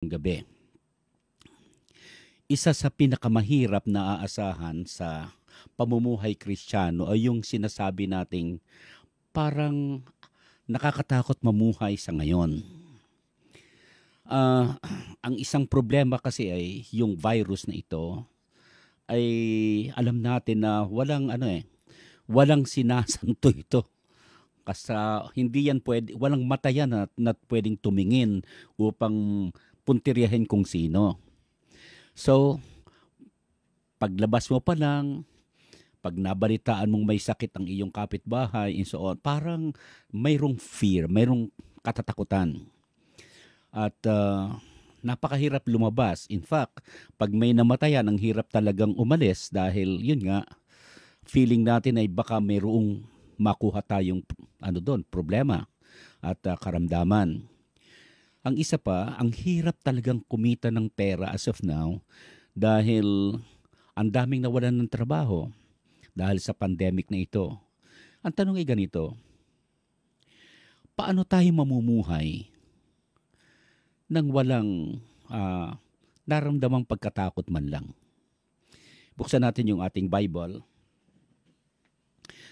gabi. Isa sa pinakamahirap na aasahan sa pamumuhay Kristiyano ay yung sinasabi nating parang nakakatakot mamuhay sa ngayon. Ah, ang isang problema kasi ay yung virus na ito ay alam natin na walang sinasanto ito. Kasi hindi yan pwede, walang mata yan na pwedeng tumingin upang puntiryahin kung sino. So, paglabas mo pa lang, pag nabalitaan mong may sakit ang iyong kapitbahay, and so on, parang mayroong fear, mayroong katatakutan. At napakahirap lumabas. In fact, pag may namatayan, ang hirap talagang umalis dahil yun nga, feeling natin ay baka mayroong makuha tayong problema at karamdaman. Ang isa pa, ang hirap talagang kumita ng pera as of now dahil ang daming nawalan ng trabaho dahil sa pandemic na ito. Ang tanong ay ganito, paano tayo mamumuhay nang walang naramdamang pagkatakot man lang? Buksan natin yung ating Bible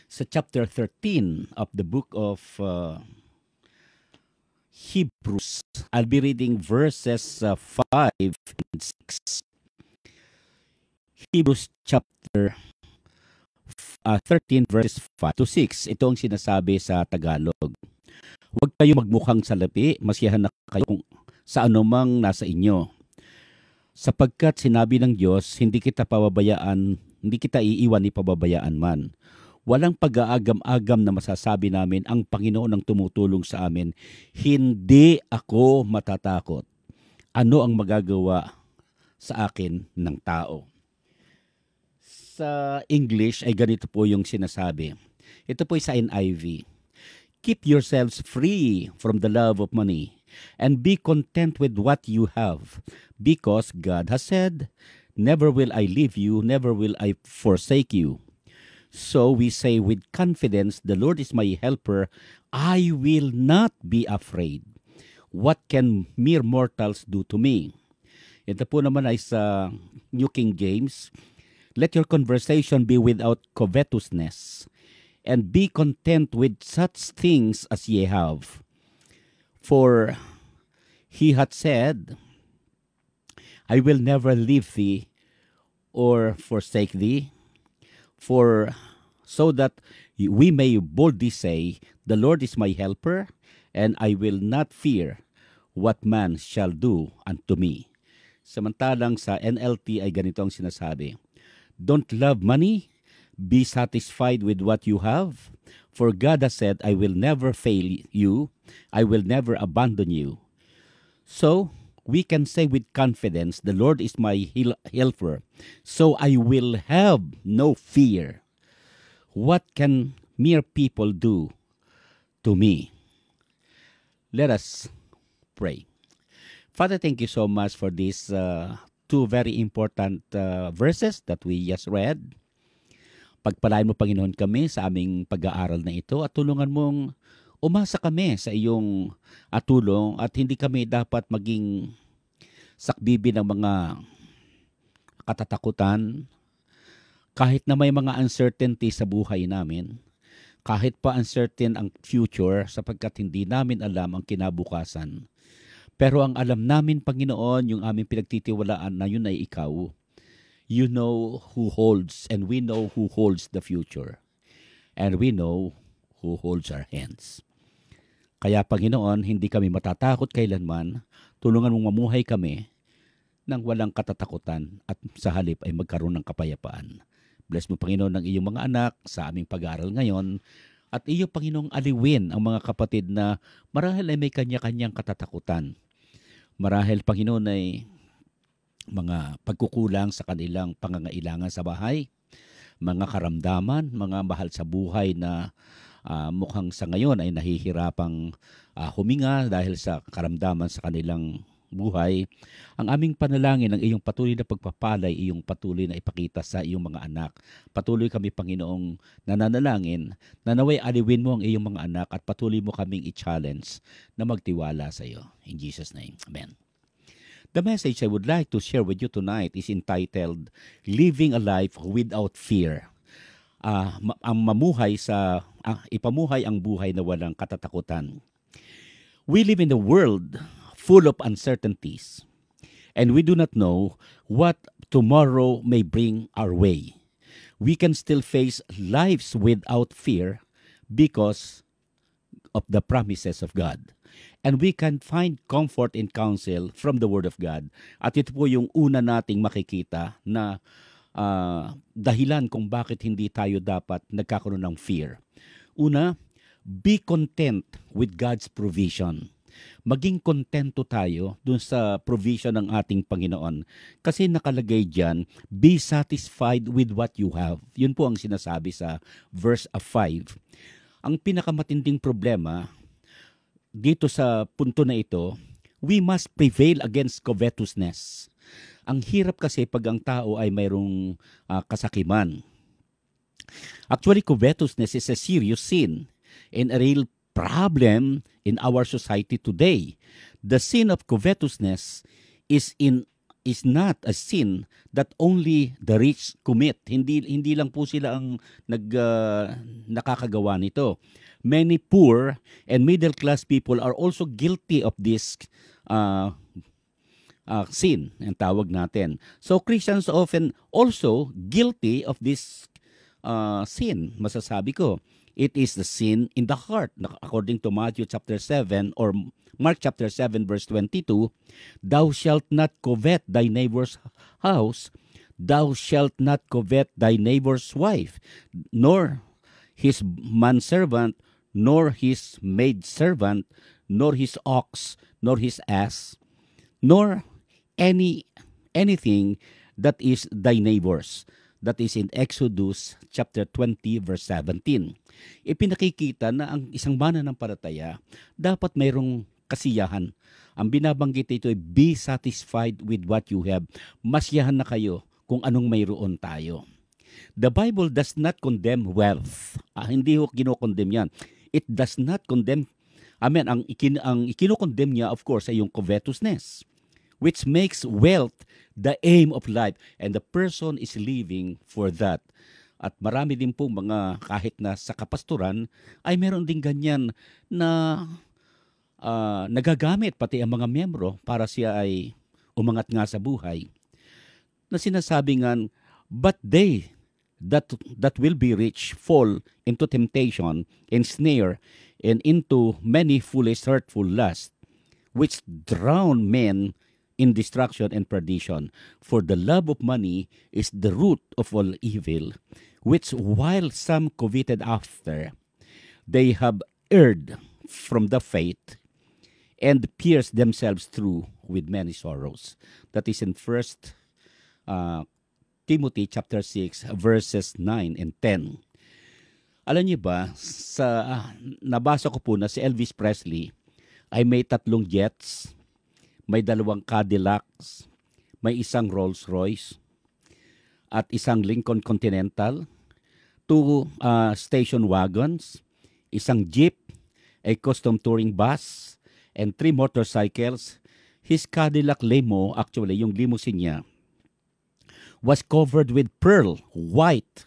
sa chapter 13 of the book of Hebrews. I'll be reading verses 5 and 6. Hebrews chapter 13 verses 5 to 6. Ito ang sinasabi sa Tagalog. Huwag kayo magmukhang salapi, masiyahan na kayo kung sa anumang nasa inyo. Sapagkat sinabi ng Diyos, hindi kita iiwan ni pababayaan man. Walang pag-aagam-agam na masasabi namin, ang Panginoon ang tumutulong sa amin. Hindi ako matatakot. Ano ang magagawa sa akin ng tao? Sa English ay ganito po yung sinasabi. Ito po sa NIV. Keep yourselves free from the love of money and be content with what you have, because God has said, never will I leave you, never will I forsake you. So we say with confidence, the Lord is my helper. I will not be afraid. What can mere mortals do to me? Ito po naman ay sa New King James. Let your conversation be without covetousness, and be content with such things as ye have. For he hath said, I will never leave thee or forsake thee. For so that we may boldly say, the Lord is my helper, and I will not fear what man shall do unto me. Samantalang sa NLT ay ganito ang sinasabi, don't love money, be satisfied with what you have, for God has said, I will never fail you, I will never abandon you. So, we can say with confidence, the Lord is my helper, so I will have no fear. What can mere people do to me? Let us pray. Father, thank you so much for these two very important verses that we just read. Pagpalain mo, Panginoon, kami sa aming pag-aaral na ito at tulungan mong umasa kami sa iyong tulong at hindi kami dapat maging sakbibi ng mga katatakutan kahit na may mga uncertainty sa buhay namin, kahit pa uncertain ang future sapagkat hindi namin alam ang kinabukasan. Pero ang alam namin, Panginoon, yung aming pinagtitiwalaan na yun ay ikaw. You know who holds and we know who holds the future. And we know who holds our hands. Kaya, Panginoon, hindi kami matatakot kailanman. Tulungan mong mamuhay kami nang walang katatakutan at sa halip ay magkaroon ng kapayapaan. Bless mo, Panginoon, ng iyong mga anak sa aming pag-aaral ngayon. At iyo, Panginoong, aliwin ang mga kapatid na marahil ay may kanya-kanyang katatakutan. Marahil, Panginoon, ay mga pagkukulang sa kanilang pangangailangan sa bahay, mga karamdaman, mga mahal sa buhay na mukhang sa ngayon ay nahihirapang huminga dahil sa karamdaman sa kanilang buhay. Ang aming panalangin ng iyong patuloy na pagpapalay, iyong patuloy na ipakita sa iyong mga anak. Patuloy kami, Panginoong, nananalangin na naway aliwin mo ang iyong mga anak at patuloy mo kaming i-challenge na magtiwala sa iyo. In Jesus' name, Amen. The message I would like to share with you tonight is entitled, Living a Life Without Fear. Ipamuhay ang buhay na walang katatakutan. We live in a world full of uncertainties, and we do not know what tomorrow may bring our way. We can still face lives without fear because of the promises of God. And we can find comfort and counsel from the Word of God. At ito po yung una nating makikita na dahilan kung bakit hindi tayo dapat nagkakaroon ng fear. Una, be content with God's provision. Maging kontento tayo dun sa provision ng ating Panginoon. Kasi nakalagay dyan, be satisfied with what you have. Yun po ang sinasabi sa verse 5. Ang pinakamatinding problema dito sa punto na ito, we must prevail against covetousness. Ang hirap kasi pag ang tao ay mayroong kasakiman. Actually, covetousness is a serious sin and a real problem in our society today. The sin of covetousness is not a sin that only the rich commit. Hindi lang po sila ang nakakagawa nito. Many poor and middle class people are also guilty of this sin, ang tawag natin. So Christians often also guilty of this sin, masasabi ko. It is the sin in the heart. According to Matthew chapter 7 or Mark chapter 7 verse 22, thou shalt not covet thy neighbor's house, thou shalt not covet thy neighbor's wife, nor his manservant, nor his maidservant, nor his ox, nor his ass, nor anything that is thy neighbor's. That is in Exodus chapter 20 verse 17. Ipinakikita na ang isang mananampalataya dapat mayroong kasiyahan. Ang binabanggit ito ay be satisfied with what you have. Masiyahan na kayo kung anong mayroon tayo. The Bible does not condemn wealth. Hindi ho kinokondemn yan. It does not condemn. Amen. Ang ikinokondemn niya, of course, ay yung covetousness, which makes wealth the aim of life, and the person is living for that. At marami din po mga kahit na sa kapasturan ay meron din ganyan na nagagamit pati ang mga miyembro para siya ay umangat nga sa buhay. Na sinasabi nga, but they that will be rich fall into temptation and snare and into many foolish hurtful lusts, which drown men in destruction and perdition. For the love of money is the root of all evil, which while some coveted after, they have erred from the faith and pierced themselves through with many sorrows. That is in 1 Timothy chapter 6 verses 9 and 10. Alam niyo ba, nabasa ko po na si Elvis Presley ay may 3 jets, may 2 Cadillacs, may 1 Rolls Royce, at 1 Lincoln Continental, 2 station wagons, 1 jeep, a custom touring bus, and 3 motorcycles. His Cadillac limo, actually yung limousine niya, was covered with pearl, white,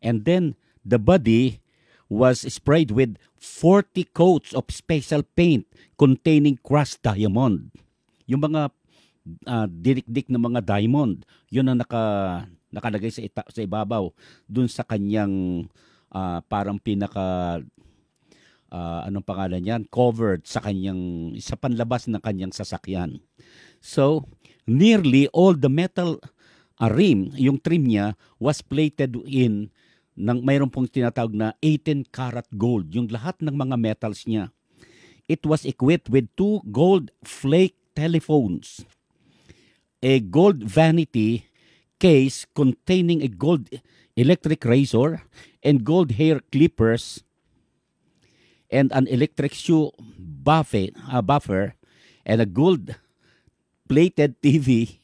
and then the body was sprayed with 40 coats of special paint containing crushed diamond. Yung mga dinikdik na mga diamond, yun ang nakalagay sa ibabaw dun sa kanyang parang pinaka anong pangalan yan, covered sa panlabas ng kanyang sasakyan. So, nearly all the metal rim, yung trim niya, was plated in mayroon pong tinatawag na 18 karat gold, yung lahat ng mga metals niya. It was equipped with 2 gold flake telephones, a gold vanity case containing a gold electric razor and gold hair clippers, and an electric shoe buffer, and a gold-plated TV,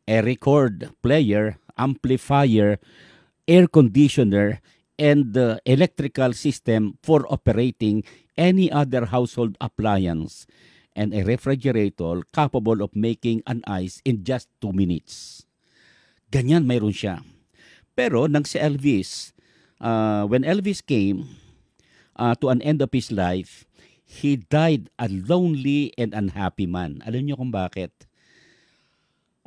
a record player, amplifier, air conditioner, and the electrical system for operating any other household appliance, and a refrigerator capable of making an ice in just 2 minutes. Ganyan mayroon siya. Pero nang si Elvis, when Elvis came to an end of his life, he died a lonely and unhappy man. Alam niyo kung bakit?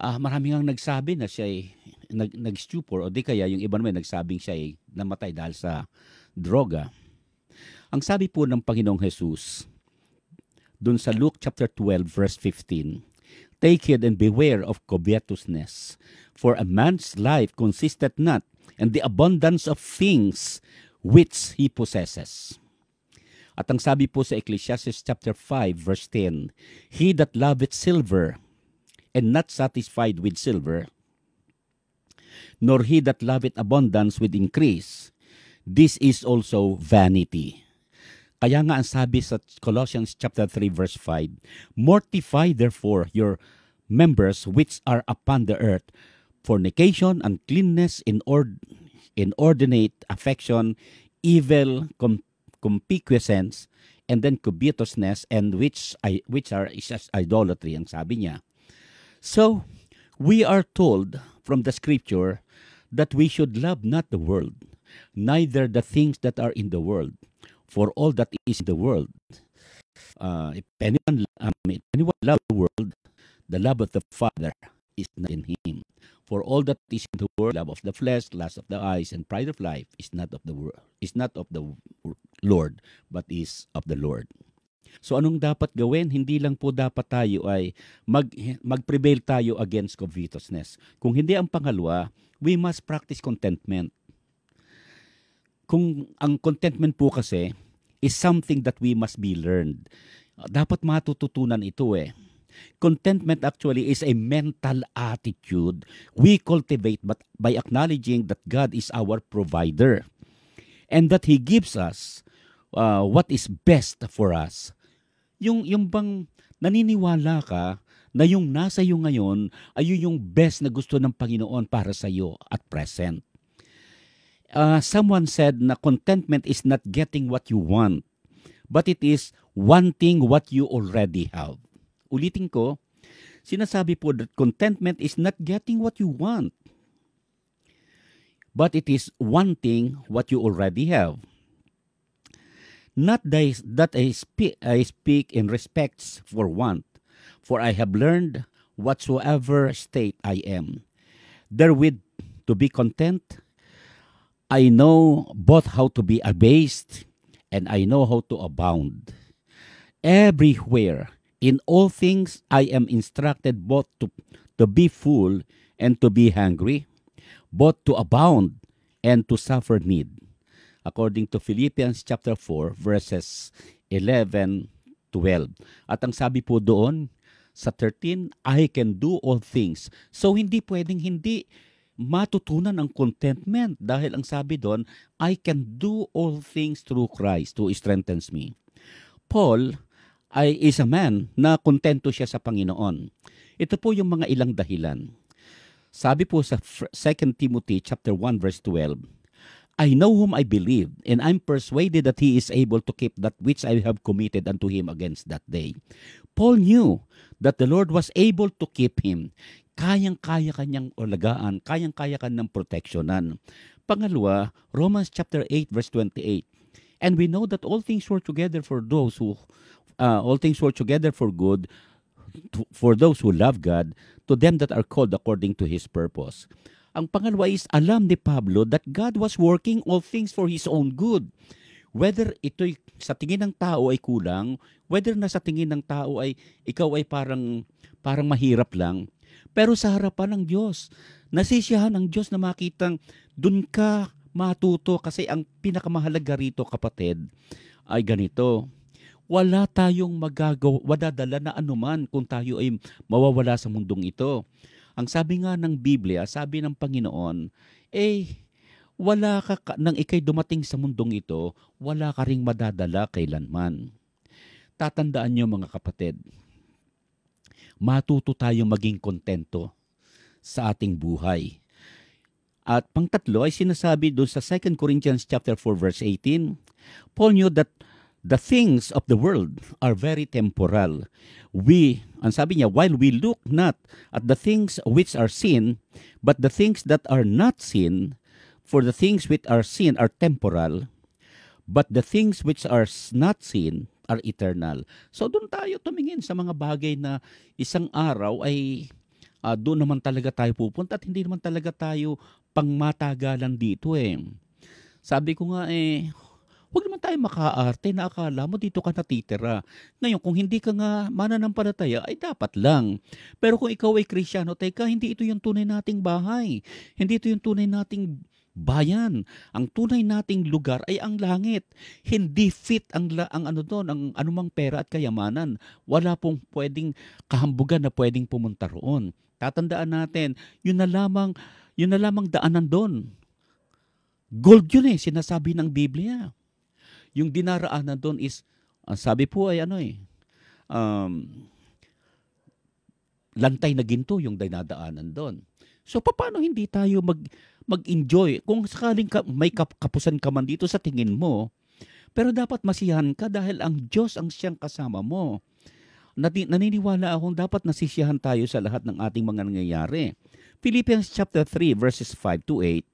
Marami ngang nagsabi na siya ay nag-stupor, o di kaya yung iba naman nagsabing siya ay namatay dahil sa droga. Ang sabi po ng Panginoong Jesus, dun sa Luke chapter 12 verse 15, "Take heed and beware of covetousness, for a man's life consisteth not in the abundance of things which he possesses." At ang sabi po sa Ecclesiastes chapter 5 verse 10, "He that loveth silver and not satisfied with silver, nor he that loveth abundance with increase, this is also vanity." Kaya nga ang sabi sa Colossians chapter 3 verse 5, "Mortify therefore your members which are upon the earth, fornication, uncleanness, inordinate affection, evil concupiscence, and then covetousness, and which are idolatry," ang sabi niya. So, we are told from the scripture that we should love not the world, neither the things that are in the world. For all that is in the world, if anyone loves the world, the love of the Father is not in him. For all that is in the world, love of the flesh, lust of the eyes, and pride of life is not of the world, is not of the Lord, but is of the Lord. So anong dapat gawin? Hindi lang po dapat tayo ay mag-prevail tayo against covetousness. Kung hindi ang pangalawa, we must practice contentment. Kung ang contentment po kasi is something that we must be learned. Dapat matututunan ito eh. Contentment actually is a mental attitude we cultivate by acknowledging that God is our provider and that He gives us what is best for us. Yung bang naniniwala ka na yung nasa iyo ngayon ay yung best na gusto ng Panginoon para sa iyo at present. Someone said na contentment is not getting what you want, but it is wanting what you already have. Ulitin ko, sinasabi po that contentment is not getting what you want, but it is wanting what you already have. Not that I speak in respects for want, for I have learned whatsoever state I am, therewith to be content. I know both how to be abased, and I know how to abound. Everywhere, in all things, I am instructed both to be full and to be hungry, both to abound and to suffer need. According to Philippians chapter 4 verses 11, 12. At ang sabi po doon sa 13, I can do all things. So hindi pwedeng hindi matutunan ang contentment dahil ang sabi doon, I can do all things through Christ who strengthens me. Paul is a man na kontento siya sa Panginoon. Ito po yung mga ilang dahilan. Sabi po sa 2 Timothy chapter 1 verse 12, I know whom I believe, and I'm persuaded that he is able to keep that which I have committed unto him against that day. Paul knew that the Lord was able to keep him. Kayang-kaya kanyang alagaan, kayang-kaya kanyang proteksyonan. Pangalawa, Romans chapter 8 verse 28. And we know that all things work together for those who good, for those who love God, to them that are called according to His purpose. Ang pangalawa is, alam ni Pablo that God was working all things for His own good. Whether ito'y sa tingin ng tao ay kulang, whether na sa tingin ng tao ay ikaw ay parang mahirap lang, pero sa harapan ng Diyos, nasisiyahan ng Diyos na makitang dun ka matuto kasi ang pinakamahalaga rito, kapatid, ay ganito. Wala tayong madadala na anuman kung tayo ay mawawala sa mundong ito. Ang sabi nga ng Biblia, sabi ng Panginoon, wala ka nang ikay dumating sa mundong ito, wala ka ring madadala kailanman. Tatandaan niyo mga kapatid, matuto tayong maging kontento sa ating buhay. At pangtatlo ay sinasabi doon sa 2 Corinthians chapter 4 verse 18, Paul knew that The things of the world are very temporal. Ang sabi niya, while we look not at the things which are seen, but the things that are not seen, for the things which are seen are temporal, but the things which are not seen are eternal. So doon tayo tumingin sa mga bagay na isang araw ay doon naman talaga tayo pupunta at hindi naman talaga tayo pangmatagalan dito eh. Sabi ko nga huwag naman tayo makaarte na akala mo dito ka natitira. Ngayon, kung hindi ka nga mananampalataya, ay dapat lang. Pero kung ikaw ay Kristyano, teka, hindi ito yung tunay nating bahay. Hindi ito yung tunay nating bayan. Ang tunay nating lugar ay ang langit. Hindi fit ang ano doon, ang anumang pera at kayamanan. Wala pong pwedeng kahambugan na pwedeng pumunta roon. Tatandaan natin, yun na lamang daanan doon. Gold yun sinasabi ng Biblia. Yung dinaraanan doon is, sabi po ay lantay na ginto yung dinadaanan doon. So paano hindi tayo mag-enjoy? Kung sakaling may kapusan ka man dito sa tingin mo, pero dapat masiyahan ka dahil ang Diyos ang siyang kasama mo. Naniniwala akong dapat nasisiyahan tayo sa lahat ng ating mga nangyayari. Philippians chapter 3 verses 5 to 8,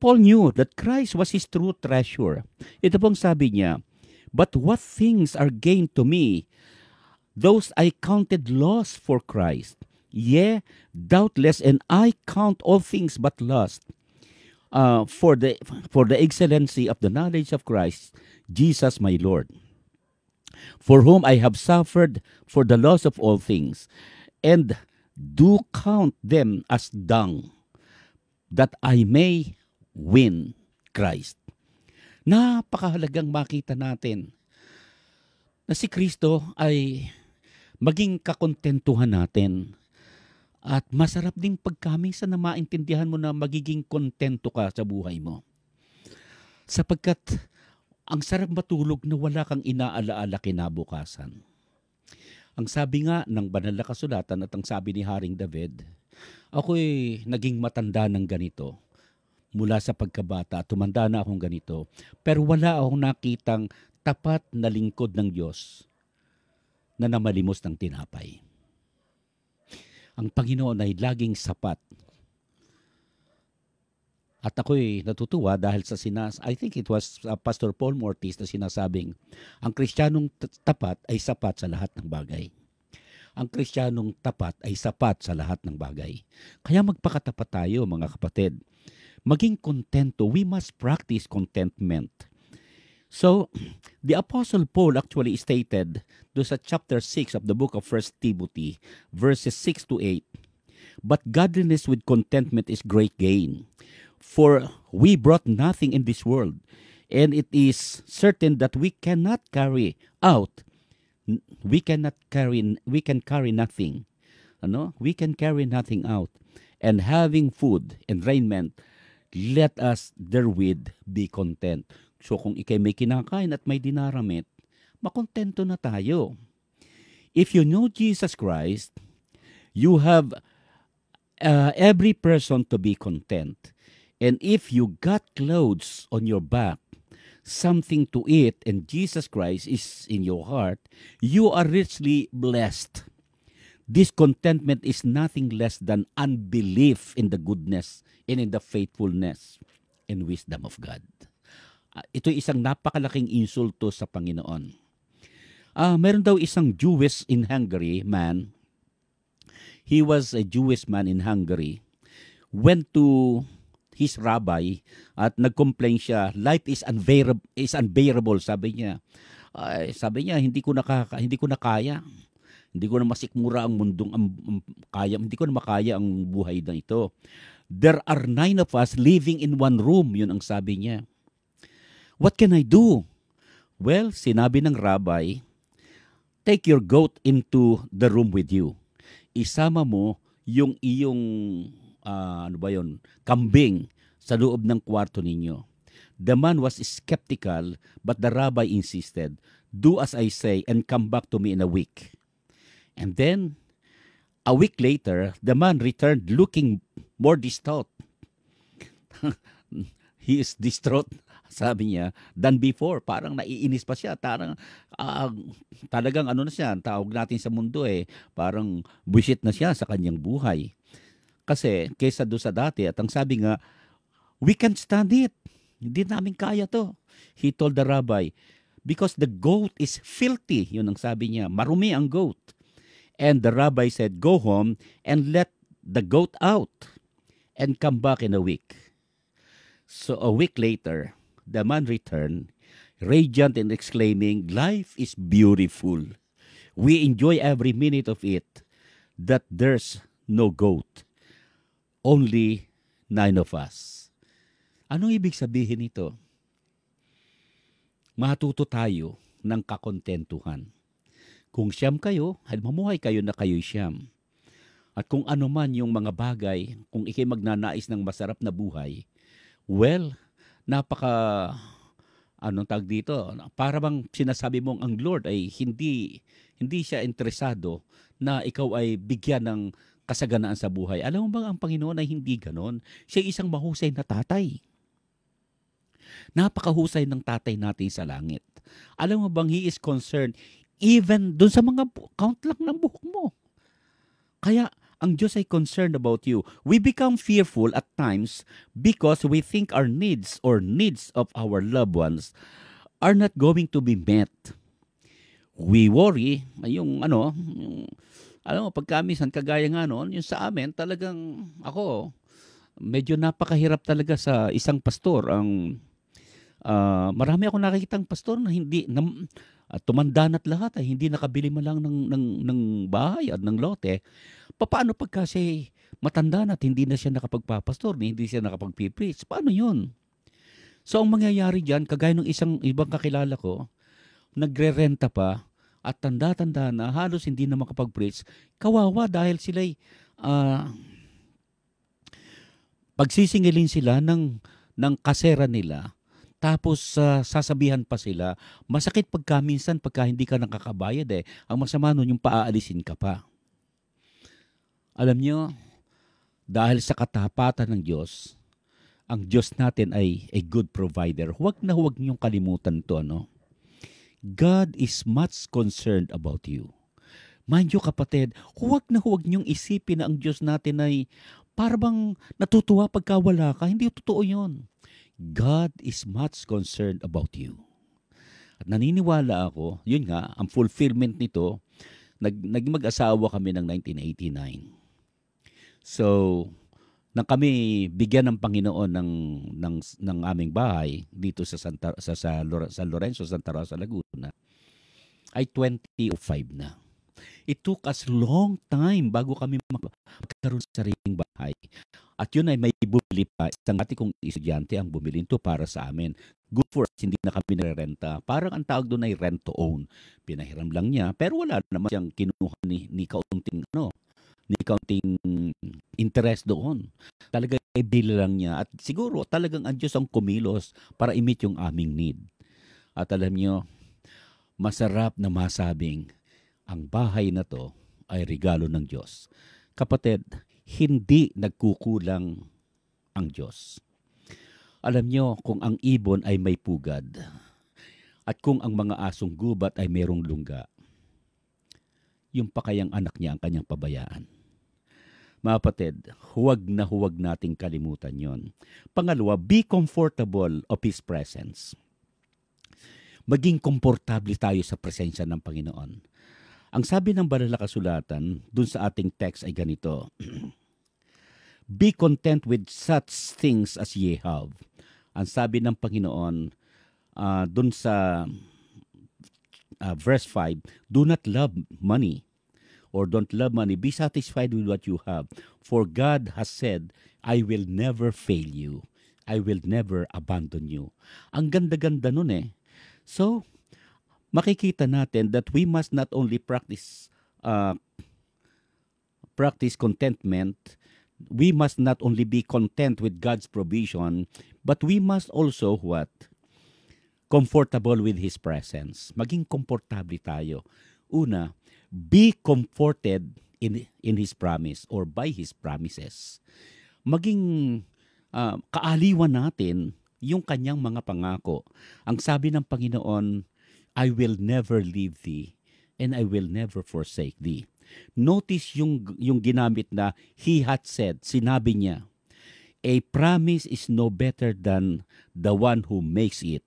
Paul knew that Christ was his true treasure. Ito pong sabi niya, but what things are gained to me, those I counted loss for Christ. Yea, doubtless, and I count all things but loss, for the excellency of the knowledge of Christ, Jesus my Lord, for whom I have suffered for the loss of all things, and do count them as dung, that I may win Christ. Napakahalagang makita natin na si Kristo ay maging kakontentuhan natin. At masarap ding pagkamisa na maintindihan mo na magiging kontento ka sa buhay mo. Sapagkat ang sarap matulog na wala kang inaalaala kinabukasan. Ang sabi nga ng banal na kasulatan at ang sabi ni Haring David, ako'y naging matanda ng ganito. Mula sa pagkabata, tumanda na akong ganito. Pero wala akong nakitang tapat na lingkod ng Diyos na namalimos ng tinapay. Ang Panginoon ay laging sapat. At ako'y natutuwa dahil sa I think it was Pastor Paul Mortis na sinasabing, ang Kristiyanong tapat ay sapat sa lahat ng bagay. Ang Kristiyanong tapat ay sapat sa lahat ng bagay. Kaya magpakatapat tayo, mga kapatid. Maging kontento, we must practice contentment. So, the Apostle Paul actually stated do sa chapter 6 of the book of 1 Timothy, verses 6 to 8, but godliness with contentment is great gain. For we brought nothing in this world, and it is certain that we can carry nothing. We can carry nothing out. And having food and raiment, let us therewith be content. So kung ikay may kinakain at may dinaramit, makontento na tayo. If you know Jesus Christ, you have every person to be content. And if you got clothes on your back, something to eat, and Jesus Christ is in your heart, you are richly blessed. This contentment is nothing less than unbelief in the goodness and in the faithfulness and wisdom of God. Ito isang napakalaking insulto sa Panginoon. Meron daw isang Jewish in Hungary man. He was a Jewish man in Hungary. Went to his rabbi at nag-complain siya, life is unbearable, sabi niya. Hindi ko na kaya. Hindi ko na masikmura ang mundong hindi ko na makaya ang buhay na ito. There are 9 of us living in one room, yun ang sabi niya. What can I do? Well, sinabi ng rabbi, take your goat into the room with you. Isama mo yung iyong kambing sa loob ng kwarto ninyo. The man was skeptical, but the rabbi insisted, do as I say and come back to me in a week. And then, a week later, the man returned looking more distraught. He is distraught. Sabi niya, than before. Parang naiinis pa siya. Ah, Talagang ano na siya, ang tawag natin sa mundo parang buwisit na siya sa kanyang buhay. Kasi kaysa doon sa dati, at ang sabi nga, we can't stand it. Hindi namin kaya to. He told the rabbi, because the goat is filthy. Yun ang sabi niya, marumi ang goat. And the rabbi said, go home and let the goat out and come back in a week. So a week later, the man returned, radiant and exclaiming, life is beautiful. We enjoy every minute of it, that there's no goat, only 9 of us. Anong ibig sabihin nito? Matuto tayo ng kakontentuhan. Kung siyam kayo, mamuhay kayo na kayo'y siyam. At kung ano man yung mga bagay, kung ikay magnanais ng masarap na buhay, well, anong tag dito, para bang sinasabi mong ang Lord ay hindi siya interesado na ikaw ay bigyan ng kasaganaan sa buhay. Alam mo bang ang Panginoon ay hindi ganon? Siya isang mahusay na tatay. Napakahusay ng tatay natin sa langit. Alam mo bang He is concerned even dun sa mga count lang ng buhok mo. Kaya ang Diyos ay concerned about you. We become fearful at times because we think our needs or needs of our loved ones are not going to be met. We worry, alam mo, pagka minsan kagaya nga noon, yung sa amin, talagang ako, medyo napakahirap talaga sa isang pastor. Marami akong nakikitang pastor na tumanda na't lahat ay hindi nakabili man lang ng bahay at ng lote. Paano pagka siya matanda na at hindi na siya nakapagpapastor, hindi siya nakapagpipreach? Paano yun? So ang mangyayari dyan, kagaya ng ibang kakilala ko, nagre-renta pa at tanda-tanda na halos hindi na makapag-preach, kawawa dahil sila'y pagsisingilin sila ng kasera nila. Tapos sasabihan pa sila, masakit pagka hindi ka nakakabayad Ang masama nun yung paaalisin ka pa. Alam nyo, dahil sa katapatan ng Diyos, ang Diyos natin ay a good provider. Huwag niyong kalimutan to, God is much concerned about you. Mind you, kapatid, huwag niyong isipin na ang Diyos natin ay parang natutuwa pagka wala ka. Hindi totoo yun. God is much concerned about you. At naniniwala ako, yun nga, ang fulfillment nito, naging mag-asawa kami ng 1989. So, nang kami bigyan ng Panginoon ng aming bahay dito sa San Lorenzo, Santa Rosa, Laguna, ay 2005 na. It took us long time bago kami magkaroon sa sariling bahay. At yun ay may bumili pa. Isang dati kong estudyante ang bumili ito para sa amin. Good for us, hindi na kami nare-renta. Parang ang tawag doon ay rent to own. Pinahiram lang niya, pero wala naman siyang kinuha ni kaunting interest doon. Talaga i-bill lang niya. At siguro talagang ang Diyos ang kumilos para i-meet yung aming need. At alam niyo, masarap na masabing ang bahay na to ay regalo ng Diyos. Kapatid, hindi nagkukulang ang Diyos. Alam nyo, kung ang ibon ay may pugad at kung ang mga asong gubat ay mayroong lungga, yung pa kayang anak niya ang kanyang pabayaan. Mga kapatid, huwag nating kalimutan yon. Pangalawa, be comfortable of His presence. Maging komportable tayo sa presensya ng Panginoon. Ang sabi ng banal na kasulatan dun sa ating text ay ganito, be content with such things as ye have. Ang sabi ng Panginoon dun sa verse 5, do not love money or don't love money. Be satisfied with what you have. For God has said, I will never fail you. I will never abandon you. Ang ganda-ganda nun So, makikita natin that we must not only practice contentment, we must not only be content with God's provision, but we must also what? Comfortable with His presence. Maging komportable tayo. Una, be comforted in His promise or by His promises. Maging kaaliwan natin yung kanyang mga pangako. Ang sabi ng Panginoon, I will never leave thee and I will never forsake thee. Notice yung ginamit na he had said, sinabi niya, a promise is no better than the one who makes it.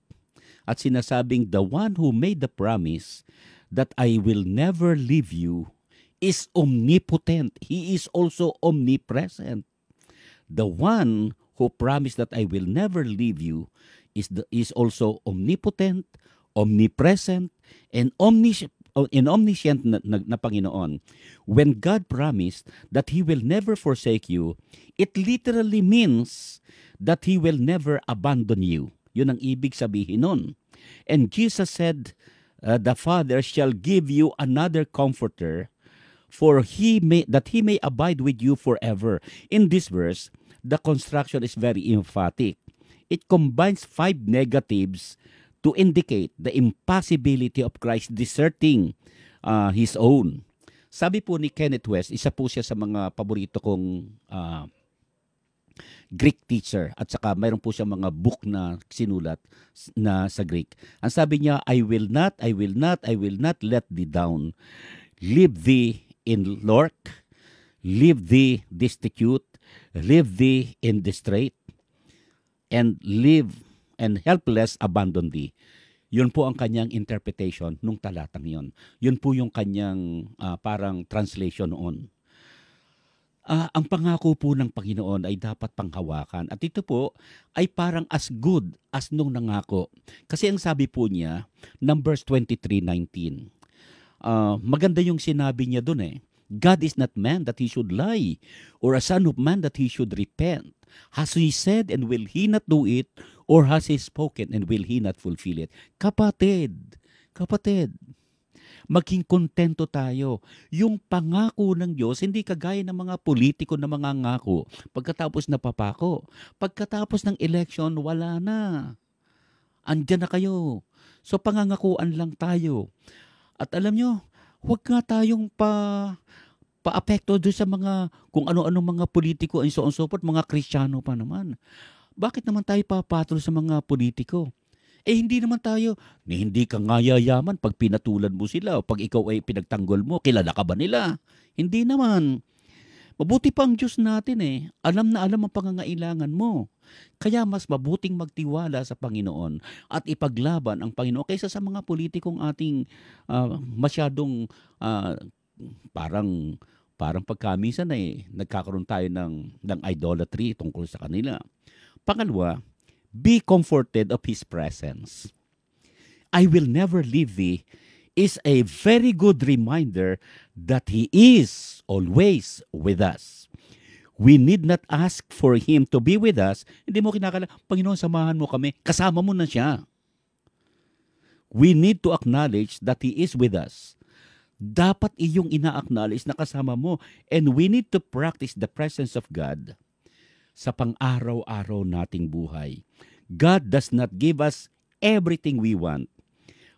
At sinasabing the one who made the promise that I will never leave you is omnipotent. He is also omnipresent. The one who promised that I will never leave you is also omnipotent, omnipresent, and omniscient na Panginoon. When God promised that He will never forsake you, it literally means that He will never abandon you. Yun ang ibig sabihin nun. And Jesus said, the Father shall give you another comforter that He may abide with you forever. In this verse, the construction is very emphatic. It combines 5 negatives to indicate the impossibility of Christ deserting His own. Sabi po ni Kenneth West, isa po siya sa mga paborito kong Greek teacher, at saka mayroon po siya mga book na sinulat na sa Greek. Ang sabi niya, I will not let thee down. Leave thee in lurk, leave thee destitute, leave thee in distress, and live and helpless abandon thee. Yun po ang kanyang interpretation nung talatang yon. Yun po yung kanyang parang translation noon. Ang pangako po ng Panginoon ay dapat panghawakan. At ito po ay parang as good as nung nangako. Kasi ang sabi po niya, Numbers 23:19. Maganda yung sinabi niya dun eh. God is not man that He should lie, or a son of man that He should repent. Has He said and will He not do it? Or has He spoken and will He not fulfill it? Kapatid, maging kontento tayo. Yung pangako ng Diyos, hindi kagaya ng mga politiko na mga ngako. Pagkatapos napapako, pagkatapos ng election, wala na. Andyan na kayo. So pangangakuan lang tayo. At alam nyo, huwag nga tayong pa-apekto doon sa mga, kung ano-ano mga politiko and so on so forth, mga Kristiyano pa naman. Bakit naman tayo papatol sa mga politiko? Hindi naman tayo, hindi ka nga yayaman pag pinatulan mo sila o pag ikaw ay pinagtanggol mo, kilala ka ba nila? Hindi naman. Mabuti pa ang Diyos natin eh. Alam na alam ang pangangailangan mo. Kaya mas mabuting magtiwala sa Panginoon at ipaglaban ang Panginoon kaysa sa mga politikong ating masyadong parang pagkamisan ay nagkakaroon tayo ng idolatry tungkol sa kanila. Pangalawa, be comforted of His presence. I will never leave thee is a very good reminder that He is always with us. We need not ask for Him to be with us. Hindi mo kinakala, Panginoon, samahan mo kami. Kasama mo na siya. We need to acknowledge that He is with us. Dapat iyong ina-acknowledge na kasama mo. And we need to practice the presence of God sa pang-araw-araw nating buhay. God does not give us everything we want,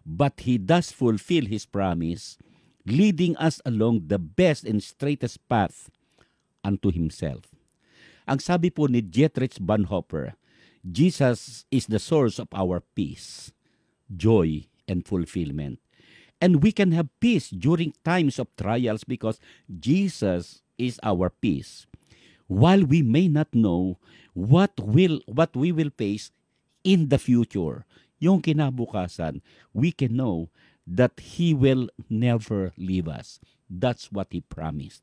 but He does fulfill His promise, leading us along the best and straightest path unto Himself. Ang sabi po ni Dietrich Bonhoeffer, Jesus is the source of our peace, joy, and fulfillment. And we can have peace during times of trials because Jesus is our peace. While we may not know what we will face in the future, yung kinabukasan, we can know that He will never leave us. That's what He promised.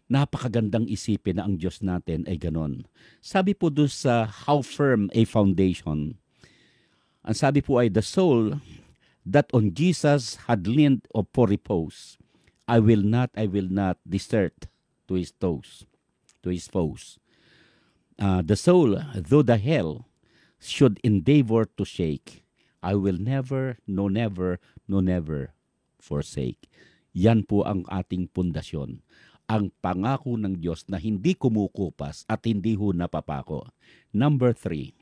Napakagandang isipin na ang Diyos natin ay ganon. Sabi po doon sa How Firm a Foundation, ang sabi po ay, the soul that on Jesus had leaned for repose, I will not desert to his foes. The soul, though the hell should endeavor to shake, I will never forsake. Yan po ang ating pundasyon. Ang pangako ng Diyos na hindi kumukupas at hindi ho napapako. Number 3,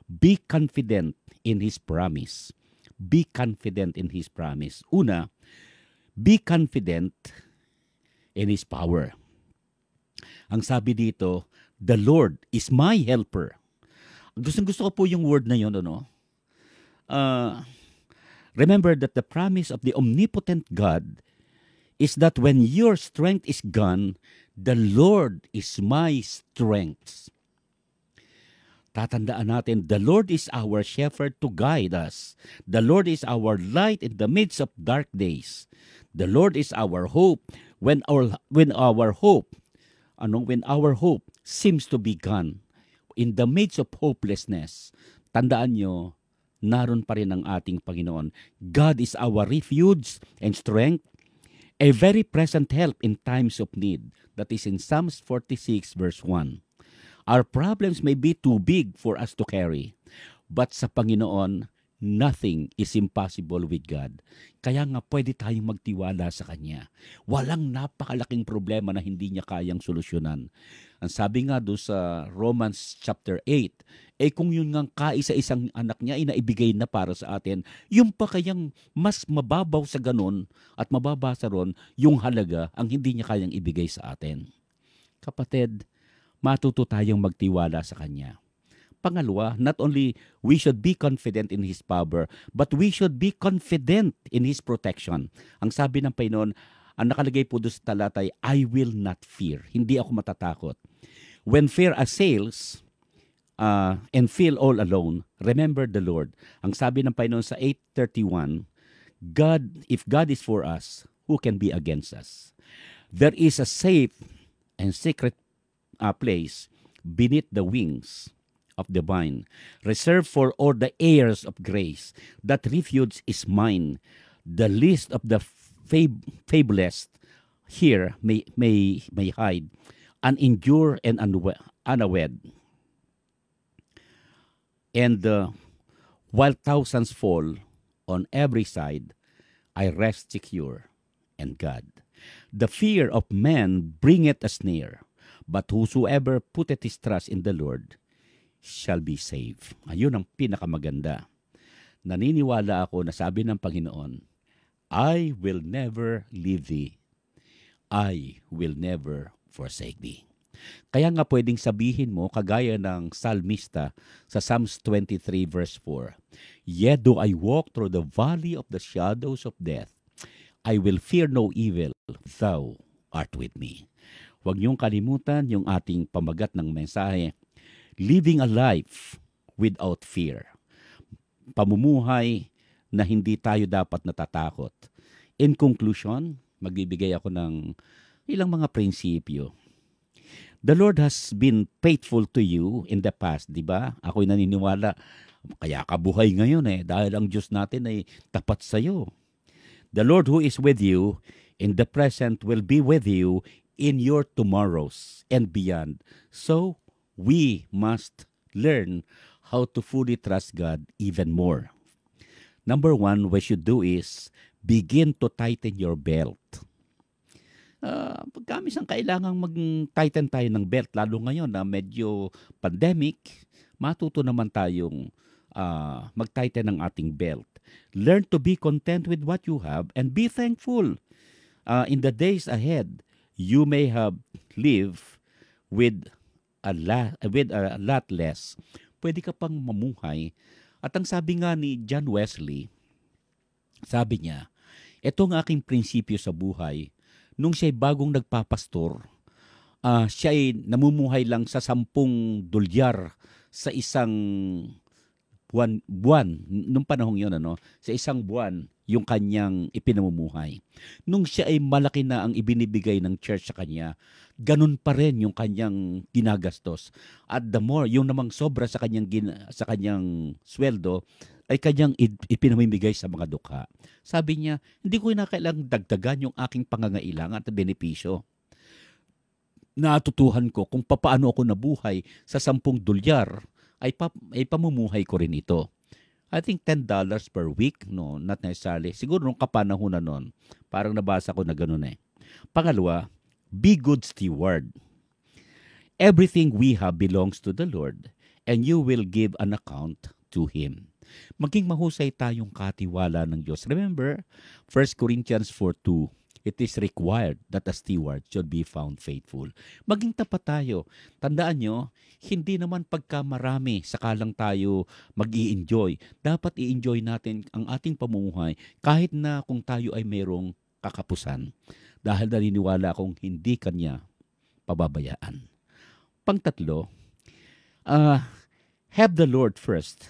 be confident in His promise. Be confident in His promise. Una, be confident in His power. Ang sabi dito, the Lord is my helper. Gustong-gusto ko po yung word na yun, ano? Uh, Remember that the promise of the omnipotent God is that when your strength is gone, the Lord is my strength. Tatandaan natin, the Lord is our shepherd to guide us. The Lord is our light in the midst of dark days. The Lord is our hope when our hope seems to be gone. In the midst of hopelessness, tandaan nyo, naroon pa rin ang ating Panginoon. God is our refuge and strength, a very present help in times of need. That is in Psalms 46 verse 1. Our problems may be too big for us to carry, but sa Panginoon, nothing is impossible with God. Kaya nga pwede tayong magtiwala sa Kanya. Walang napakalaking problema na hindi niya kayang solusyonan. Ang sabi nga doon sa Romans chapter 8, kung yun nga kaisa-isang anak niya ay naibigay na para sa atin, yung pa kayang mas mababaw sa ganun at mababa sa ron, yung halaga ang hindi niya kayang ibigay sa atin. Kapatid, matuto tayong magtiwala sa Kanya. Pangalawa, not only we should be confident in His power, but we should be confident in His protection. Ang sabi ng Panginoon, ang nakalagay po doon sa talatay, I will not fear. Hindi ako matatakot. When fear assails and feel all alone, remember the Lord. Ang sabi ng Panginoon sa 8:31, if God is for us, who can be against us? There is a safe and secret place beneath the wings of the vine, reserved for all the heirs of grace. That refuge is mine. The least of the fabulous here may hide, unendure and unawed. And while thousands fall on every side, I rest secure in God. The fear of man bringeth a snare, but whosoever putteth his trust in the Lord shall be saved. Ayun ang pinakamaganda. Naniniwala ako na sabi ng Panginoon, I will never leave thee. I will never forsake thee. Kaya nga pwedeng sabihin mo, kagaya ng Psalmista sa Psalms 23 verse 4, Yet do I walk through the valley of the shadows of death, I will fear no evil, thou art with me. Huwag niyong kalimutan yung ating pamagat ng mensahe, living a life without fear. Pamumuhay na hindi tayo dapat natatakot. In conclusion, magbibigay ako ng ilang mga prinsipyo. The Lord has been faithful to you in the past, di ba? Ako'y naniniwala, kaya ka buhay ngayon dahil ang Diyos natin ay tapat sa iyo. The Lord who is with you in the present will be with you in your tomorrows and beyond. So, we must learn how to fully trust God even more. Number one, what you should do is begin to tighten your belt. Pagkamis ang kailangang mag-tighten tayo ng belt, lalo ngayon na medyo pandemic, matuto naman tayong mag-tighten ng ating belt. Learn to be content with what you have and be thankful. In the days ahead, you may have lived with a lot less. Pwede ka pang mamuhay. At ang sabi nga ni John Wesley, sabi niya, ito ang aking prinsipyo sa buhay. Nung siya'y bagong nagpapastor, siya'y namumuhay lang sa $10 sa isang buwan. Nung panahong yun, sa isang buwan, yung kanyang ipinamumuhay. Nung siya ay malaki na ang ibinibigay ng church sa kanya, ganun pa rin yung kanyang ginagastos. At the more, yung namang sobra sa kanyang sweldo, ay kanyang ipinamimigay sa mga dukha. Sabi niya, hindi ko na kailangang dagdagan yung aking pangangailangan at benepisyo. Natutuhan ko kung paano ako nabuhay sa $10 ay pamumuhay ko rin ito. I think $10 per week, no, not necessarily. Siguro nung kapanahon na nun, parang nabasa ko na ganun Pangalawa, be good steward. Everything we have belongs to the Lord, and you will give an account to Him. Maging mahusay tayong katiwala ng Diyos. Remember, 1 Corinthians 4:2, it is required that a steward should be found faithful. Maging tapat tayo. Tandaan nyo, hindi naman pagka marami sakalang tayo mag-i-enjoy. Dapat i-enjoy natin ang ating pamumuhay kahit na kung tayo ay mayroong kakapusan. Dahil naniniwala akong hindi kanya pababayaan. Pangtatlo, have the Lord first.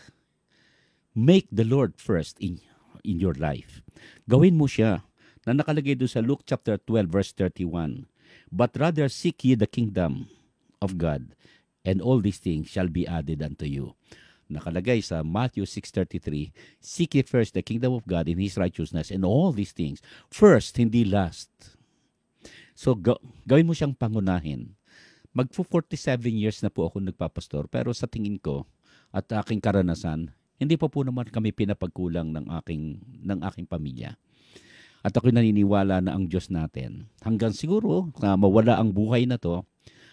Make the Lord first in your life. Gawin mo siya na nakalagay doon sa Luke chapter 12 verse 31. But rather seek ye the kingdom of God, and all these things shall be added unto you. Nakalagay sa Matthew 6:33, seek ye first the kingdom of God and His righteousness, and all these things. First, hindi last. So, gawin mo siyang pangunahin. Magpo-47 years na po ako nagpapastor, pero sa tingin ko at aking karanasan, hindi pa po naman kami pinapagkulang ng aking pamilya. At ako'y naniniwala na ang Diyos natin, hanggang siguro na mawala ang buhay na to,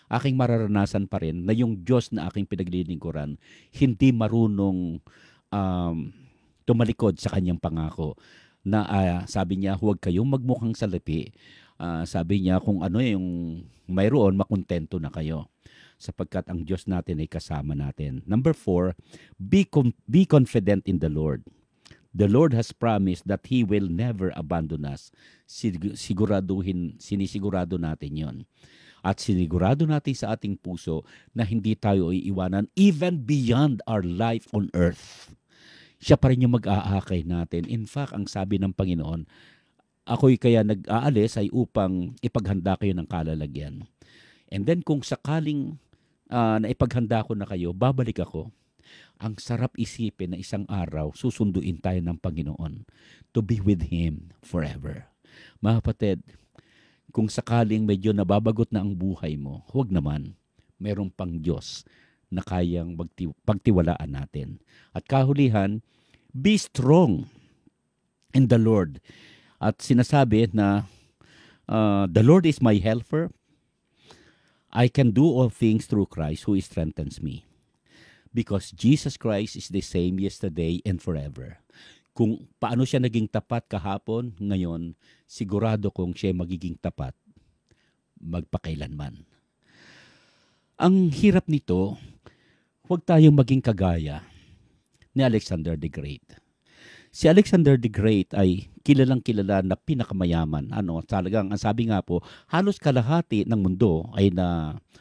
aking mararanasan pa rin na yung Diyos na aking pinaglilingkuran, hindi marunong tumalikod sa kanyang pangako. Na sabi niya, huwag kayong magmukhang salapi. Sabi niya, kung ano yung mayroon, makontento na kayo. Sapagkat ang Diyos natin ay kasama natin. Number 4, be confident in the Lord. The Lord has promised that He will never abandon us. Sinisigurado natin yon. At sinigurado natin sa ating puso na hindi tayo iiwanan even beyond our life on earth. Siya pa rin yung mag-aakay natin. In fact, ang sabi ng Panginoon, ako'y kaya nag-aalis ay upang ipaghanda kayo ng kalalagyan. And then kung sakaling na ipaghanda ko na kayo, babalik ako. Ang sarap isipin na isang araw, susunduin tayo ng Panginoon to be with Him forever. Mga kapatid, kung sakaling medyo nababagot na ang buhay mo, huwag naman. Merong pang Diyos na kayang pagtiwalaan natin. At kahulihan, be strong in the Lord. At sinasabi na the Lord is my helper. I can do all things through Christ who strengthens me. Because Jesus Christ is the same yesterday and forever. Kung paano siya naging tapat kahapon, ngayon, sigurado kong siya magiging tapat magpakailanman. Ang hirap nito, huwag tayong maging kagaya ni Alexander the Great. Si Alexander the Great ay kilalang kilala na pinakamayaman. Talagang ang sabi nga po, halos kalahati ng mundo ay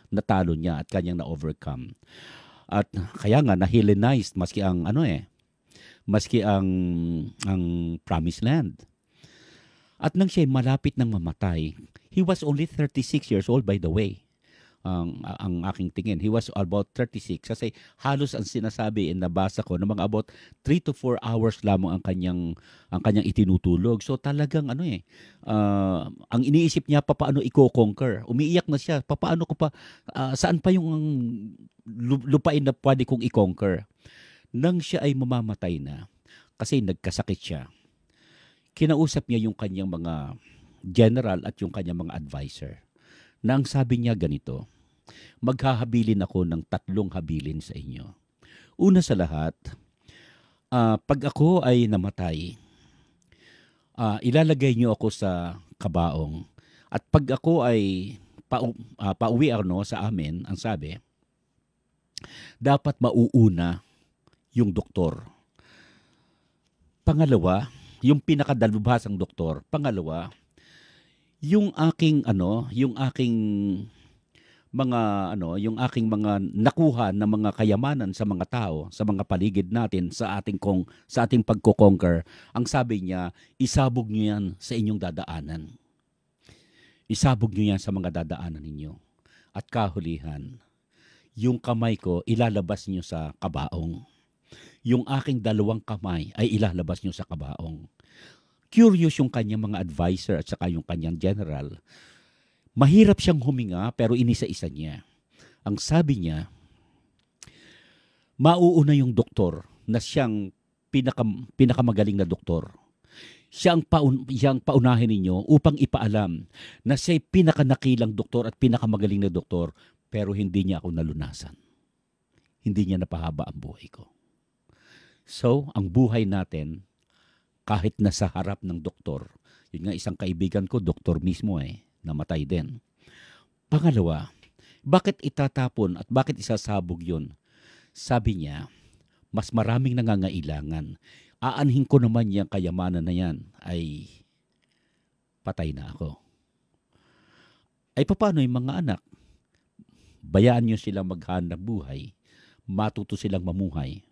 natalo niya at kanyang na-overcome. At kaya nga na-Hellenized maski ang Promised Land. At nang siya malapit ng mamatay, he was only 36 years old by the way. Ang aking tingin, he was about 36 kasi halos ang sinasabi nabasa ko na mga about 3 to 4 hours lamang ang kanyang itinutulog. So talagang ang iniisip niya paano i-conquer. Umiiyak na siya, paano ko pa saan pa yung lupain na pwede kong i-conquer. Nang siya ay mamamatay na kasi nagkasakit siya, kinausap niya yung kanyang mga general at yung kanyang mga advisor. Na ang sabi niya ganito, maghahabilin ako ng 3 habilin sa inyo. Una sa lahat, pag ako ay namatay, ilalagay niyo ako sa kabaong. At pag ako ay pauwi sa amin, ang sabi, dapat mauuna yung doktor. Pangalawa, yung pinakadalubhasang doktor. Pangalawa, yung aking mga nakuha na mga kayamanan sa mga tao, sa mga paligid natin, sa ating pagko-conquer, ang sabi niya, isabog niyo yan sa inyong dadaanan. Isabog niyo yan sa mga dadaanan ninyo. At kahulihan, yung kamay ko ilalabas niyo sa kabaong. Yung aking 2 kamay ay ilalabas niyo sa kabaong. Curious yung kanyang mga advisor at saka yung kanyang general. Mahirap siyang huminga pero inisa-isa niya. Ang sabi niya, mauuna yung doktor na siyang pinakamagaling na doktor. Siyang paunahin ninyo upang ipaalam na siya'y pinakanakilang doktor at pinakamagaling na doktor pero hindi niya ako nalunasan. Hindi niya napahaba ang buhay ko. So, ang buhay natin, kahit nasa harap ng doktor, Yun nga, isang kaibigan ko, doktor mismo namatay din. Pangalawa, bakit itatapon at bakit isasabog yun? Sabi niya, mas maraming nangangailangan. Aanhin ko naman yung kayamanan na yan, ay patay na ako. Ay paano yung mga anak? Bayaan nyo silang maghanap buhay, matuto silang mamuhay,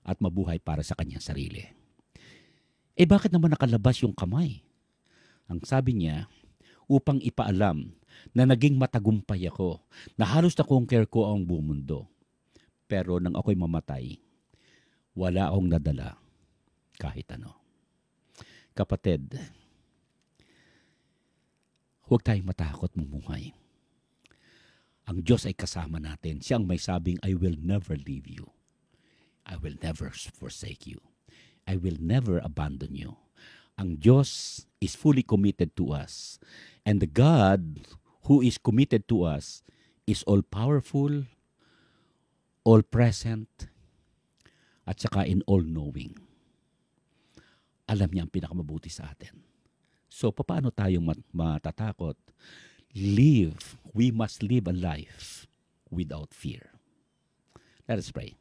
at mabuhay para sa kanyang sarili. Bakit naman nakalabas yung kamay? Ang sabi niya, upang ipaalam na naging matagumpay ako, na halos na-conquer ko ang buong mundo. Pero nang ako'y mamatay, wala akong nadala kahit ano. Kapatid, huwag tayong matakot mumuhay. Ang Diyos ay kasama natin. Siya ang may sabing, I will never leave you. I will never forsake you. I will never abandon you. Ang Diyos is fully committed to us. And the God who is committed to us is all-powerful, all-present, at saka in all-knowing. Alam niya ang pinakamabuti sa atin. So, paano tayong matatakot? We must live a life without fear. Let us pray.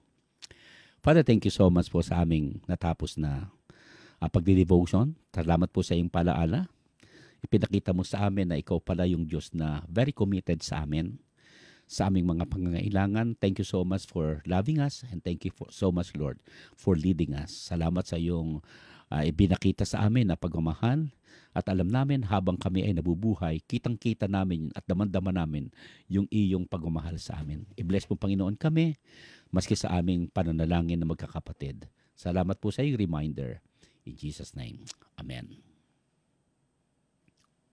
Father, thank you so much po sa aming natapos na pagdi-devotion. Salamat po sa iyong palaala. Ipinakita mo sa amin na ikaw pala yung Diyos na very committed sa amin, sa aming mga pangangailangan. Thank you so much for loving us and thank you so much, Lord, for leading us. Salamat sa iyong ibinakita sa amin na pagmamahal at alam namin habang kami ay nabubuhay, kitang-kita namin at damang-dama namin yung iyong pagmamahal sa amin. I-bless mo, Panginoon, kami maski sa aming pananalangin na magkakapatid. Salamat po sa iyong reminder. In Jesus' name, Amen.